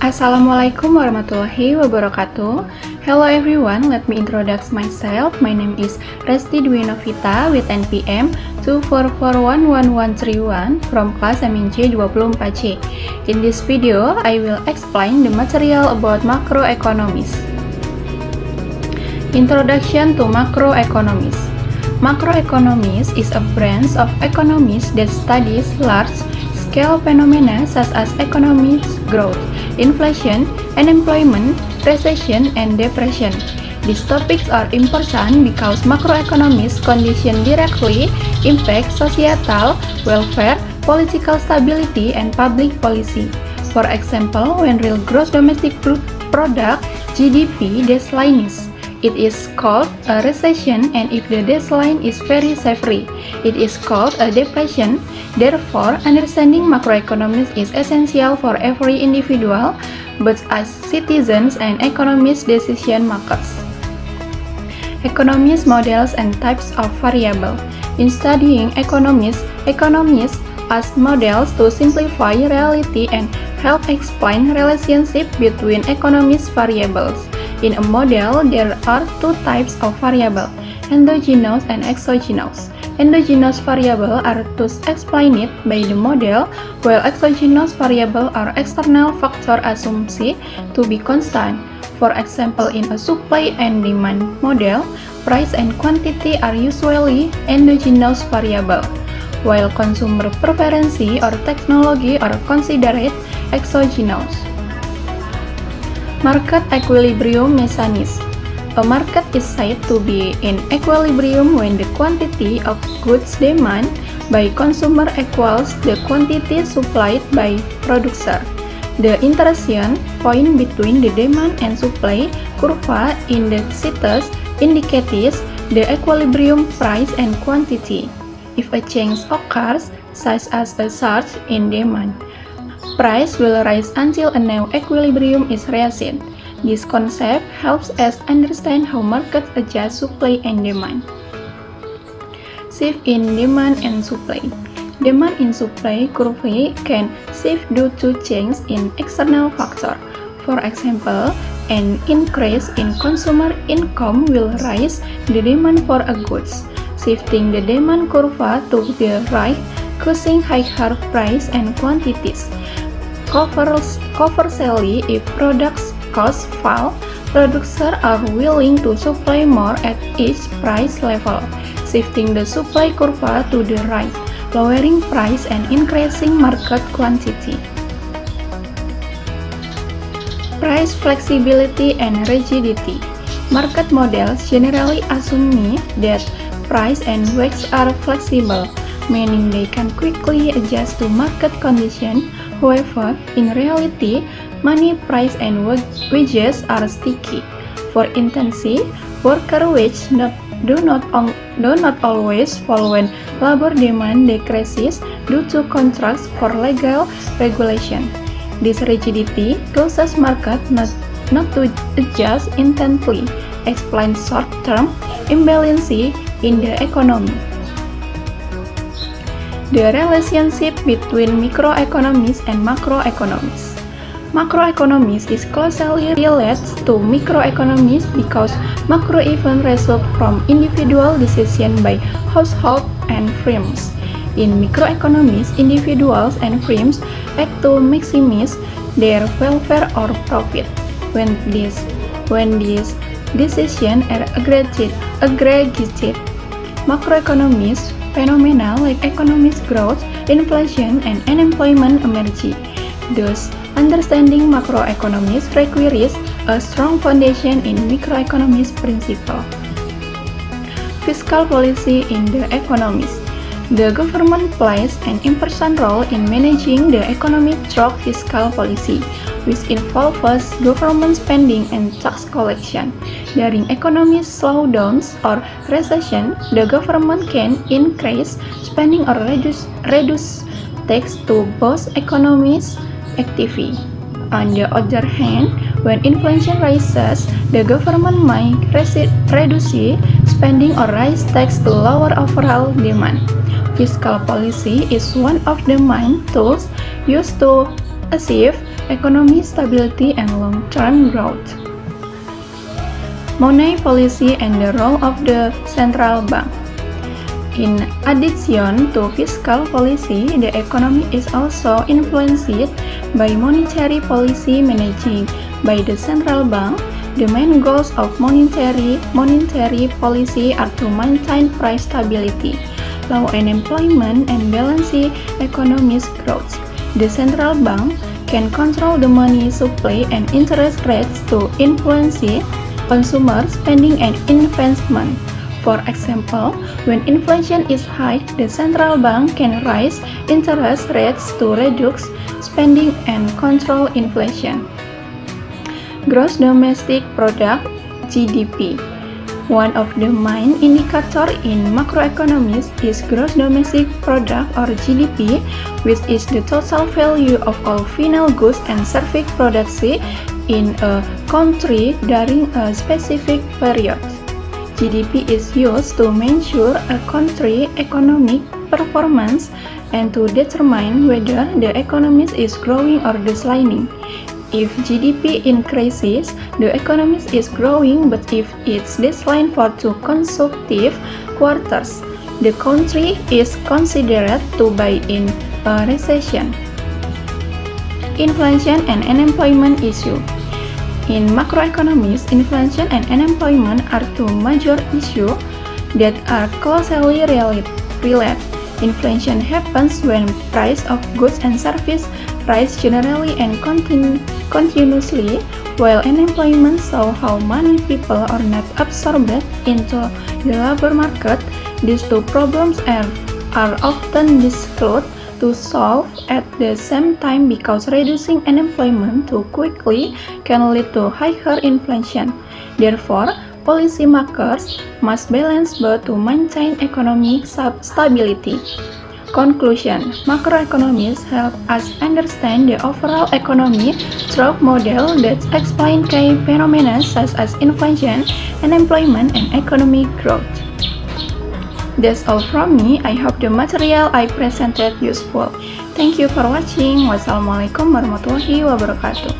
Assalamualaikum warahmatullahi wabarakatuh. Hello everyone, let me introduce myself. My name is Resti Dwi Novita with NPM 2441131 from class MNC 24C. In this video, I will explain the material about macroeconomics. Introduction to macroeconomics. Macroeconomics is a branch of economics that studies large-scale phenomena such as economic growth, inflation, unemployment, recession, and depression. These topics are important because macroeconomics conditions directly impact societal welfare, political stability, and public policy. For example, when real gross domestic product (GDP) declines, it is called a recession, and if the decline is very severe, it is called a depression. Therefore, understanding macroeconomics is essential for every individual, both as citizens and economists decision makers. Economics models and types of variable. In studying economics as models to simplify reality and help explain relationship between economics variables. In a model, there are two types of variable, endogenous and exogenous. Endogenous variables are thus explained by the model, while exogenous variables are external factor assumed to be constant. For example, in a supply and demand model, price and quantity are usually endogenous variables, while consumer preference or technology are considered exogenous. Market equilibrium mechanism. A market is said to be in equilibrium when the quantity of goods demand by consumer equals the quantity supplied by producer. The intersection point between the demand and supply curve in the status indicates the equilibrium price and quantity. If a change occurs, such as a surge in demand, price will rise until a new equilibrium is reached. This concept helps us understand how markets adjust supply and demand. Shift in demand and supply. Demand in supply curve can shift due to change in external factor. For example, an increase in consumer income will raise the demand for a goods, shifting the demand curve to the right, causing higher price and quantities. Conversely, if products costs fall, producers are willing to supply more at each price level, shifting the supply curve to the right, lowering price and increasing market quantity. Price flexibility and rigidity. Market models generally assume that price and wages are flexible, meaning they can quickly adjust to market conditions. However, in reality, money, price, and wages are sticky. For instance, worker wages do not always fall when labor demand decreases due to contracts for legal regulation. This rigidity causes market not to adjust instantly, explains short-term imbalance in the economy. The relationship between microeconomics and macroeconomics. Macroeconomics is closely related to microeconomics because macro events result from individual decisions by households and firms. In microeconomics, individuals and firms act to maximize their welfare or profit. When these decisions are aggregated, macroeconomics phenomena like economic growth, inflation, and unemployment emerge. Thus, understanding macroeconomics requires a strong foundation in microeconomics principles. Fiscal policy in the economies. The government plays an important role in managing the economy through fiscal policy, which involves government spending and tax collection. During economic slowdowns or recession, the government can increase spending or reduce tax to boost economic activity. On the other hand, when inflation rises, the government might reduce spending or raise tax to lower overall demand. Fiscal policy is one of the main tools used to achieve economic stability and long-term growth. Money policy and the role of the central bank. In addition to fiscal policy, the economy is also influenced by monetary policy managed by the central bank. The main goals of monetary policy are to maintain price stability, low unemployment, and balance economic growth. The central bank can control the money supply and interest rates to influence consumer spending and investment. For example, when inflation is high, the central bank can raise interest rates to reduce spending and control inflation. Gross domestic product (GDP). One of the main indicators in macroeconomics is gross domestic product or GDP, which is the total value of all final goods and service products in a country during a specific period. GDP is used to measure a country's economic performance and to determine whether the economy is growing or declining. If GDP increases, the economy is growing, but if it's declined for 2 consecutive quarters, the country is considered to be in a recession. Inflation and unemployment issue. In macroeconomics, inflation and unemployment are two major issues that are closely related. Inflation happens when price of goods and services rise generally and continuously, while unemployment shows how many people are not absorbed into the labor market. These two problems are often difficult to solve at the same time because reducing unemployment too quickly can lead to higher inflation. Therefore, policymakers must balance both to maintain economic stability. Conclusion: macroeconomics help us understand the overall economy through models that explain key phenomena such as inflation, unemployment, and economic growth. That's all from me. I hope the material I presented useful. Thank you for watching. Wassalamualaikum warahmatullahi wabarakatuh.